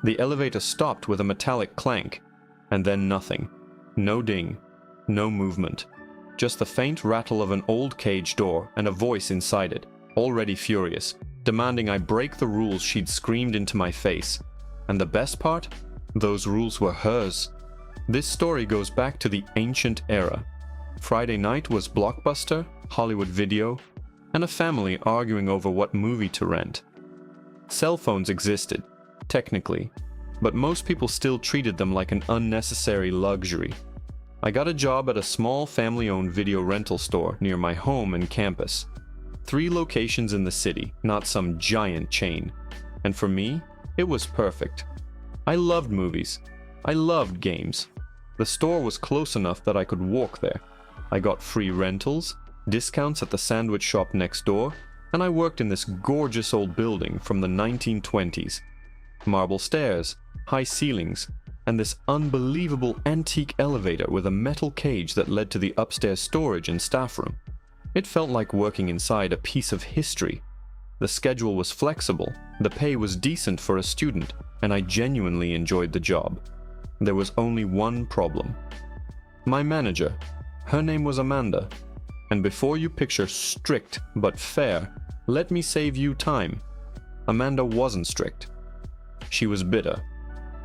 The elevator stopped with a metallic clank, and then nothing. No ding, no movement. Just the faint rattle of an old cage door and a voice inside it, already furious, demanding I break the rules she'd screamed into my face. And the best part? Those rules were hers. This story goes back to the ancient era. Friday night was Blockbuster, Hollywood Video, and a family arguing over what movie to rent. Cell phones existed, technically, but most people still treated them like an unnecessary luxury. I got a job at a small family-owned video rental store near my home and campus. 3 locations in the city, not some giant chain. And for me, it was perfect. I loved movies. I loved games. The store was close enough that I could walk there. I got free rentals, discounts at the sandwich shop next door, and I worked in this gorgeous old building from the 1920s. Marble stairs, high ceilings, and this unbelievable antique elevator with a metal cage that led to the upstairs storage and staff room. It felt like working inside a piece of history. The schedule was flexible, the pay was decent for a student, and I genuinely enjoyed the job. There was only one problem. My manager, her name was Amanda, and before you picture strict but fair, let me save you time. Amanda wasn't strict. She was bitter.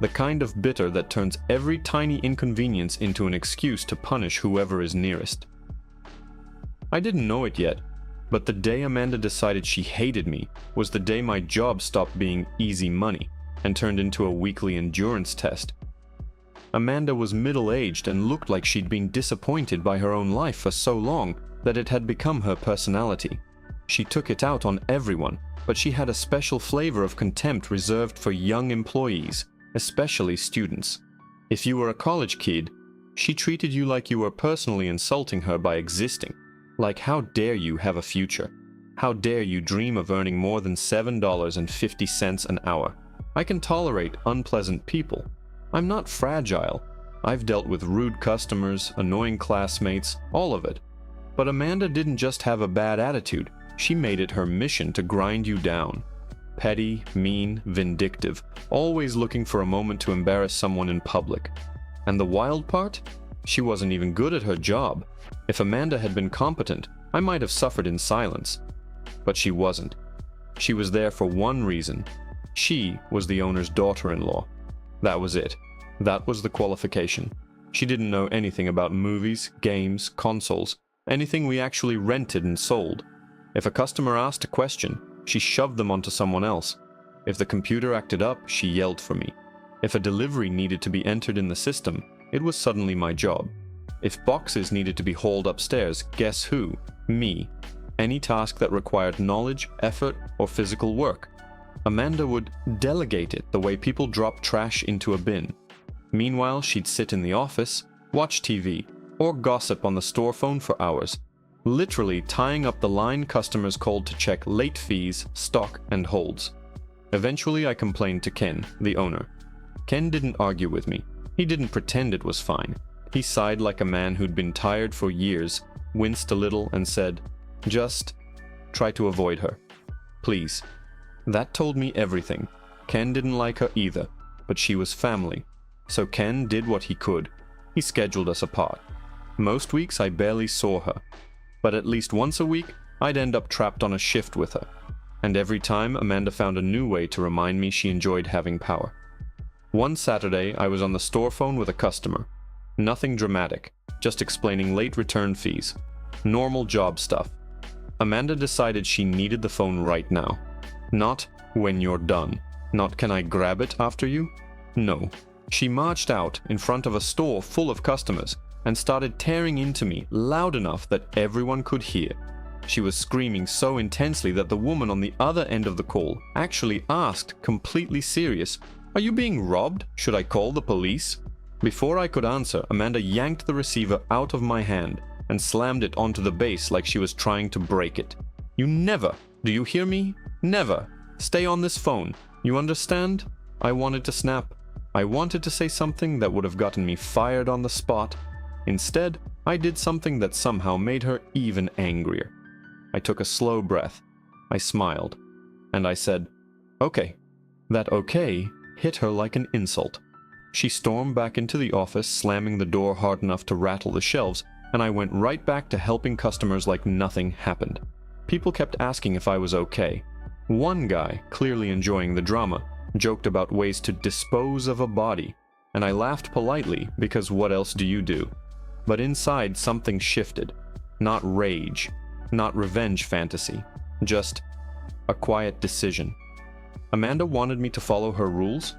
The kind of bitter that turns every tiny inconvenience into an excuse to punish whoever is nearest. I didn't know it yet, but the day Amanda decided she hated me was the day my job stopped being easy money and turned into a weekly endurance test. Amanda was middle-aged and looked like she'd been disappointed by her own life for so long that it had become her personality. She took it out on everyone, but she had a special flavor of contempt reserved for young employees, especially students. If you were a college kid, she treated you like you were personally insulting her by existing. Like, how dare you have a future? How dare you dream of earning more than $7.50 an hour? I can tolerate unpleasant people. I'm not fragile. I've dealt with rude customers, annoying classmates, all of it. But Amanda didn't just have a bad attitude. She made it her mission to grind you down. Petty, mean, vindictive, always looking for a moment to embarrass someone in public. And the wild part? She wasn't even good at her job. If Amanda had been competent, I might have suffered in silence. But she wasn't. She was there for one reason. She was the owner's daughter-in-law. That was it. That was the qualification. She didn't know anything about movies, games, consoles, anything we actually rented and sold. If a customer asked a question, she shoved them onto someone else. If the computer acted up, she yelled for me. If a delivery needed to be entered in the system, it was suddenly my job. If boxes needed to be hauled upstairs, guess who? Me. Any task that required knowledge, effort, or physical work. Amanda would delegate it the way people drop trash into a bin. Meanwhile, she'd sit in the office, watch TV, or gossip on the store phone for hours, literally tying up the line customers called to check late fees, stock, and holds. Eventually, I complained to Ken, the owner. Ken didn't argue with me. He didn't pretend it was fine. He sighed like a man who'd been tired for years, winced a little, and said, "Just try to avoid her. Please." That told me everything. Ken didn't like her either, but she was family. So Ken did what he could. He scheduled us apart. Most weeks I barely saw her, but at least once a week I'd end up trapped on a shift with her. And every time Amanda found a new way to remind me she enjoyed having power. One Saturday I was on the store phone with a customer. Nothing dramatic, just explaining late return fees. Normal job stuff. Amanda decided she needed the phone right now. Not when you're done. Not can I grab it after you? No. She marched out in front of a store full of customers and started tearing into me loud enough that everyone could hear. She was screaming so intensely that the woman on the other end of the call actually asked, completely serious, "Are you being robbed? Should I call the police?" Before I could answer, Amanda yanked the receiver out of my hand and slammed it onto the base like she was trying to break it. "You never, do you hear me? Never. Stay on this phone. You understand?" I wanted to snap. I wanted to say something that would have gotten me fired on the spot. Instead, I did something that somehow made her even angrier. I took a slow breath. I smiled. And I said, "Okay." That okay hit her like an insult. She stormed back into the office, slamming the door hard enough to rattle the shelves, and I went right back to helping customers like nothing happened. People kept asking if I was okay. One guy, clearly enjoying the drama, joked about ways to dispose of a body, and I laughed politely because what else do you do? But inside something shifted. Not rage, not revenge fantasy, just a quiet decision. Amanda wanted me to follow her rules?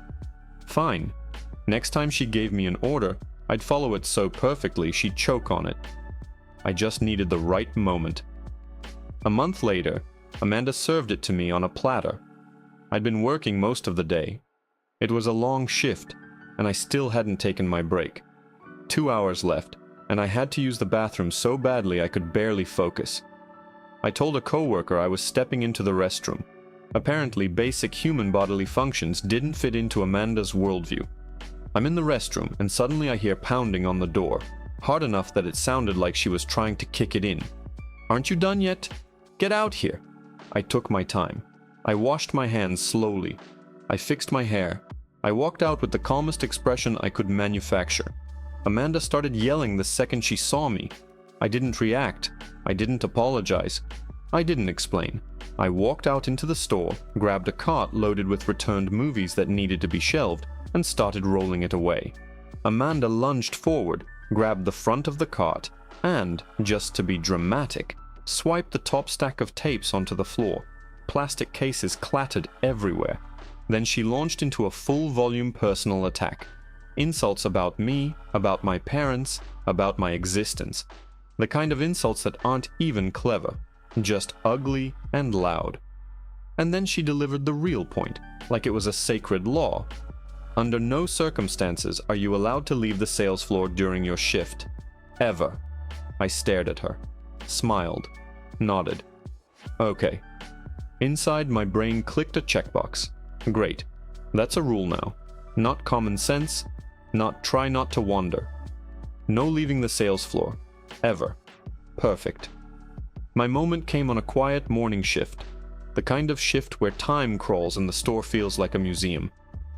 Fine. Next time she gave me an order, I'd follow it so perfectly she'd choke on it. I just needed the right moment. A month later, Amanda served it to me on a platter. I'd been working most of the day. It was a long shift, and I still hadn't taken my break. 2 hours left, and I had to use the bathroom so badly I could barely focus. I told a coworker I was stepping into the restroom. Apparently, basic human bodily functions didn't fit into Amanda's worldview. I'm in the restroom, and suddenly I hear pounding on the door, hard enough that it sounded like she was trying to kick it in. "Aren't you done yet? Get out here!" I took my time. I washed my hands slowly. I fixed my hair. I walked out with the calmest expression I could manufacture. Amanda started yelling the second she saw me. I didn't react. I didn't apologize. I didn't explain. I walked out into the store, grabbed a cart loaded with returned movies that needed to be shelved, and started rolling it away. Amanda lunged forward, grabbed the front of the cart, and, just to be dramatic, swiped the top stack of tapes onto the floor. Plastic cases clattered everywhere. Then she launched into a full-volume personal attack. Insults about me, about my parents, about my existence. The kind of insults that aren't even clever, just ugly and loud. And then she delivered the real point, like it was a sacred law. Under no circumstances are you allowed to leave the sales floor during your shift. Ever. I stared at her, smiled, nodded. Okay. Inside, my brain clicked a checkbox. Great. That's a rule now. Not common sense, not try not to wander. No leaving the sales floor. Ever. Perfect. My moment came on a quiet morning shift. The kind of shift where time crawls and the store feels like a museum.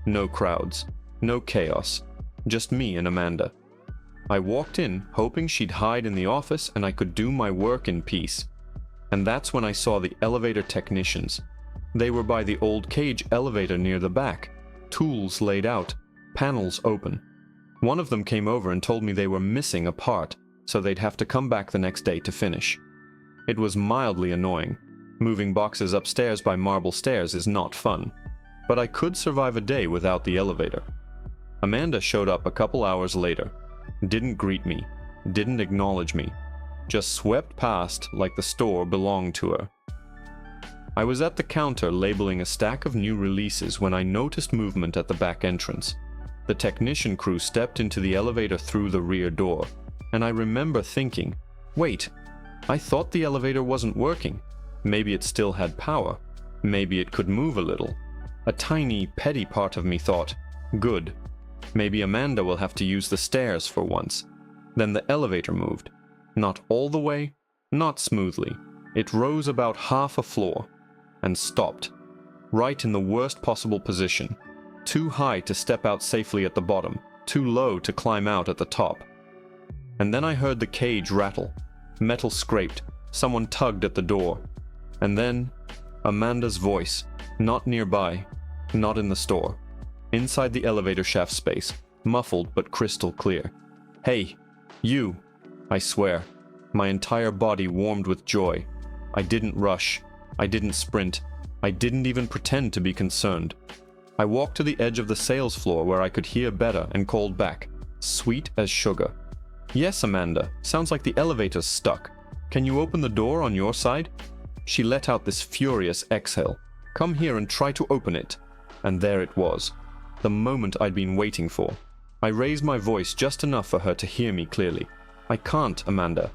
No crowds. No chaos. Just me and Amanda. I walked in, hoping she'd hide in the office and I could do my work in peace. And that's when I saw the elevator technicians. They were by the old cage elevator near the back. Tools laid out. Panels open. One of them came over and told me they were missing a part, so they'd have to come back the next day to finish. It was mildly annoying. Moving boxes upstairs by marble stairs is not fun. But I could survive a day without the elevator. Amanda showed up a couple hours later. Didn't greet me. Didn't acknowledge me. Just swept past like the store belonged to her. I was at the counter labeling a stack of new releases when I noticed movement at the back entrance. The technician crew stepped into the elevator through the rear door, and I remember thinking, wait, I thought the elevator wasn't working. Maybe it still had power. Maybe it could move a little. A tiny, petty part of me thought, good. Maybe Amanda will have to use the stairs for once. Then the elevator moved. Not all the way, not smoothly. It rose about half a floor, and stopped. Right in the worst possible position. Too high to step out safely at the bottom, too low to climb out at the top. And then I heard the cage rattle. Metal scraped. Someone tugged at the door. And then, Amanda's voice. Not nearby. Not in the store. Inside the elevator shaft space. Muffled but crystal clear. Hey, you. I swear. My entire body warmed with joy. I didn't rush. I didn't sprint. I didn't even pretend to be concerned. I walked to the edge of the sales floor where I could hear better and called back, sweet as sugar. Yes, Amanda, sounds like the elevator's stuck. Can you open the door on your side? She let out this furious exhale. Come here and try to open it. And there it was. The moment I'd been waiting for. I raised my voice just enough for her to hear me clearly. I can't, Amanda.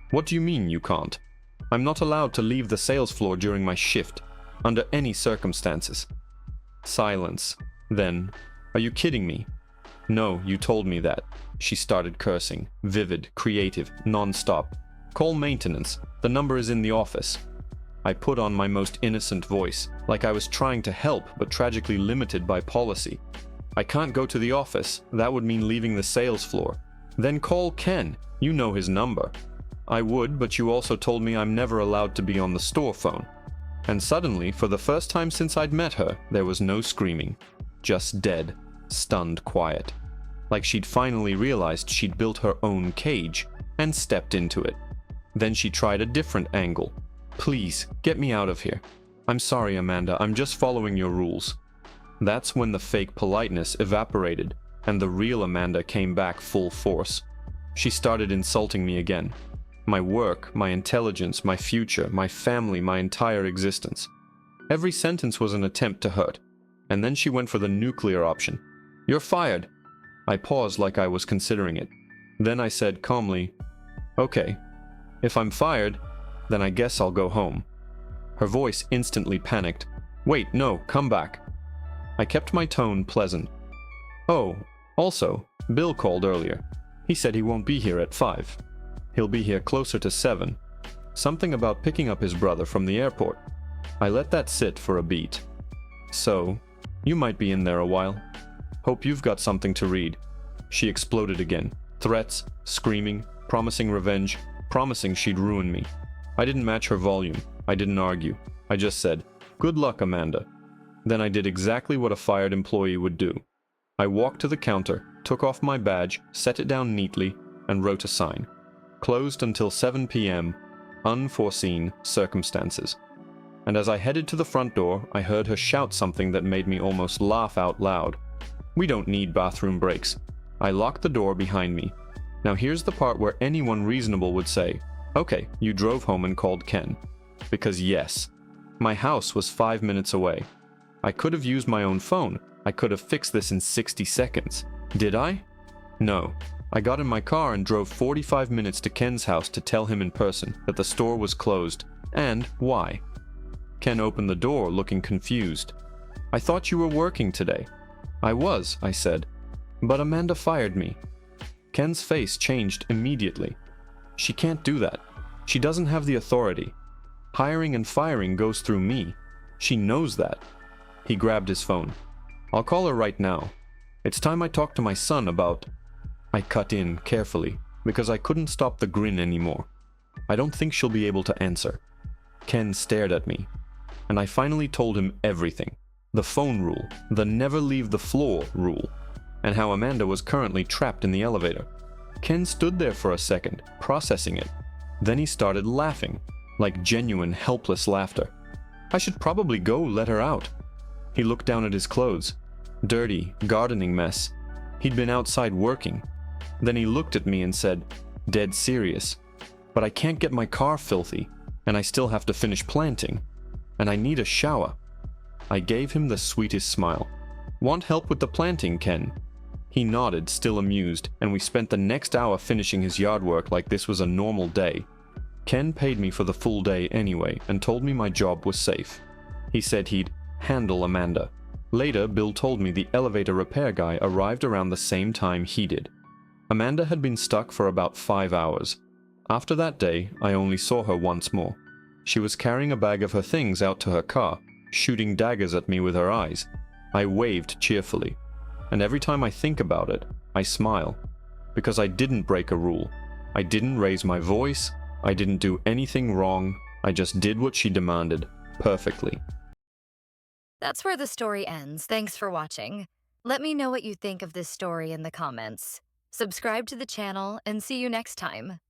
What do you mean you can't? I'm not allowed to leave the sales floor during my shift, under any circumstances. Silence. Then, are you kidding me? No, you told me that. She started cursing, vivid, creative, non-stop. Call maintenance. The number is in the office. I put on my most innocent voice, like I was trying to help but tragically limited by policy. I can't go to the office, that would mean leaving the sales floor. Then call Ken, you know his number. I would, but you also told me I'm never allowed to be on the store phone. And suddenly, for the first time since I'd met her, there was no screaming. Just dead, stunned quiet. Like she'd finally realized she'd built her own cage and stepped into it. Then she tried a different angle. Please, get me out of here. I'm sorry, Amanda, I'm just following your rules. That's when the fake politeness evaporated and the real Amanda came back full force. She started insulting me again. My work, my intelligence, my future, my family, my entire existence. Every sentence was an attempt to hurt. And then she went for the nuclear option. You're fired. I paused like I was considering it. Then I said calmly, okay, if I'm fired, then I guess I'll go home. Her voice instantly panicked. Wait, no, come back. I kept my tone pleasant. Oh, also, Bill called earlier. He said he won't be here at 5. He'll be here closer to 7. Something about picking up his brother from the airport. I let that sit for a beat. So, you might be in there a while. Hope you've got something to read. She exploded again. Threats, screaming, promising revenge, promising she'd ruin me. I didn't match her volume. I didn't argue. I just said, good luck, Amanda. Then I did exactly what a fired employee would do. I walked to the counter, took off my badge, set it down neatly, and wrote a sign. Closed until 7 p.m. Unforeseen circumstances. And as I headed to the front door, I heard her shout something that made me almost laugh out loud. We don't need bathroom breaks. I locked the door behind me. Now here's the part where anyone reasonable would say, okay, you drove home and called Ken. Because yes, my house was 5 minutes away. I could have used my own phone. I could have fixed this in 60 seconds. Did I? No. I got in my car and drove 45 minutes to Ken's house to tell him in person that the store was closed, and why. Ken opened the door looking confused. I thought you were working today. I was, I said. But Amanda fired me. Ken's face changed immediately. She can't do that. She doesn't have the authority. Hiring and firing goes through me. She knows that. He grabbed his phone. I'll call her right now. It's time I talk to my son about... I cut in carefully, because I couldn't stop the grin anymore. I don't think she'll be able to answer. Ken stared at me, and I finally told him everything. The phone rule, the never leave the floor rule, and how Amanda was currently trapped in the elevator. Ken stood there for a second, processing it. Then he started laughing, like genuine, helpless laughter. I should probably go let her out. He looked down at his clothes. Dirty, gardening mess. He'd been outside working. Then he looked at me and said, dead serious. But I can't get my car filthy, and I still have to finish planting. And I need a shower. I gave him the sweetest smile. Want help with the planting, Ken? He nodded, still amused, and we spent the next hour finishing his yard work like this was a normal day. Ken paid me for the full day anyway, and told me my job was safe. He said he'd handle Amanda. Later, Bill told me the elevator repair guy arrived around the same time he did. Amanda had been stuck for about 5 hours. After that day, I only saw her once more. She was carrying a bag of her things out to her car, shooting daggers at me with her eyes. I waved cheerfully. And every time I think about it, I smile. Because I didn't break a rule. I didn't raise my voice. I didn't do anything wrong. I just did what she demanded, perfectly. That's where the story ends. Thanks for watching. Let me know what you think of this story in the comments. Subscribe to the channel and see you next time.